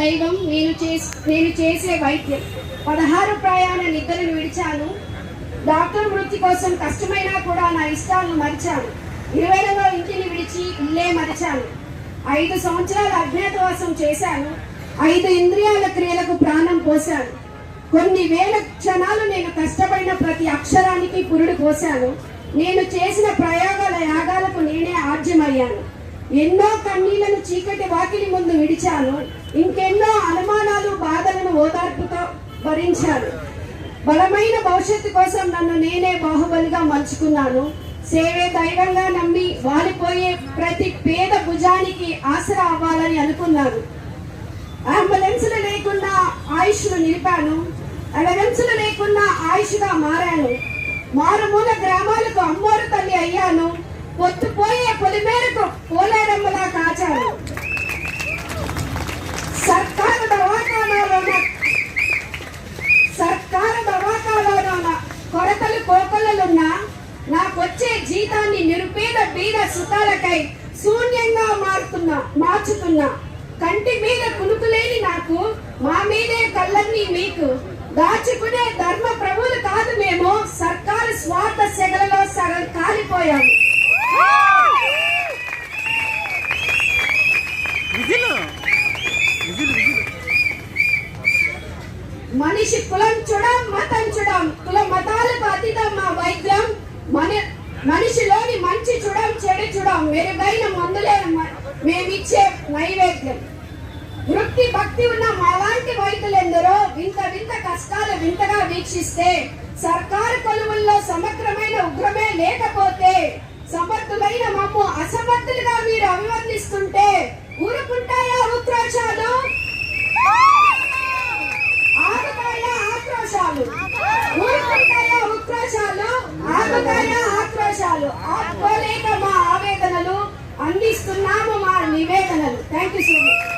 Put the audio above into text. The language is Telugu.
దైవం, నేను చేసే వైద్యం. 16 ప్రయాణ నిద్రను విడిచాను. డాక్టర్ వృత్తి కోసం కష్టమైనా కూడా నా ఇష్టాలను మరిచాను. 20వ ఇంటిని విడిచి ఇల్లే మరిచాను. 5 సంవత్సరాల అజ్ఞాతవాసం చేశాను. 5 ఇంద్రియాల క్రియలకు ప్రాణం పోశాను. కొన్ని వేల క్షణాలు నేను కష్టపడిన ప్రతి అక్షరానికి పురుడు పోశాను. నేను చేసిన ప్రయోగాల యాగాలకు నేనే ఆర్జ్యమయ్యాను. ఎన్నో కన్నీళ్లను చీకటి వాకిలి ముందు విడిచాను. ఇంకెన్నో అనుమానాలు బాధలను ఓదార్పుతో భరించాను. బలమైన భవిష్యత్తు కోసం నన్ను నేనే బాహుబలిగా మలుచుకున్నాను. సేవే దైవంగా నమ్మి వాలిపోయే ప్రతి పేద భుజానికి ఆసరా అవ్వాలని అనుకున్నాను. అంబులెన్సులు లేకుండా ఆయుష్ను నిలిపాను. అంబులెన్సులు లేకుండా ఆయుష్గా మారాను. మారుమూల గ్రామాలకు అమ్మోరు తల్లి అయ్యాను. పొత్తుపోయే పొలిమేరకు పోలేరమ్మలా కాచాను. సర్కారు దవాఖానాలోన కొరతలు కోకొల్లలున్నా నాకొచ్చే జీతాన్ని నిరుపేద బీద సుతాలకై శూన్యంగా మార్చుతున్నా. కంటి మీద కునుకులేని నాకు మా మీదే కళ్ళన్నీ మీకు దాచుకునే ధర్మ ప్రభువులు కాదు మేము. సర్కారు స్వార్థ సెగలలో సగం కాలిపోయాము. మనిషి కులం చూడం, మతం చూడం, కుల మతాలకు అతీతం మా వైద్యం. మనిషిలోని మంచి చూడం, చెడు చూడం, మెరుగైన మందులే మేమిచ్చే నైవేద్యం. వృత్తి భక్తి ఉన్న మాలాంటి వైద్యులెందరో వింత వింత కష్టాలు వింతగా వీక్షిస్తే, సర్కారు కొలువుల్లో సమగ్రమైన ఉగ్రమే లేకపోతే, సమర్థులైన మమ్ము అసమర్థులుగా మీరు అభివర్ణిస్తుంటే ఊరుకుంటాయా ఉక్రోషాలు? ఆగుతాయా ఆక్రోశాలు? ఊరుకుంటాయా ఉక్రోషాలు? ఆగుతాయా ఆక్రోశాలు? ఆపుకోలేక మా ఆవేదనలు, అందిస్తున్నాము మా నివేదనలు. Thank you so much.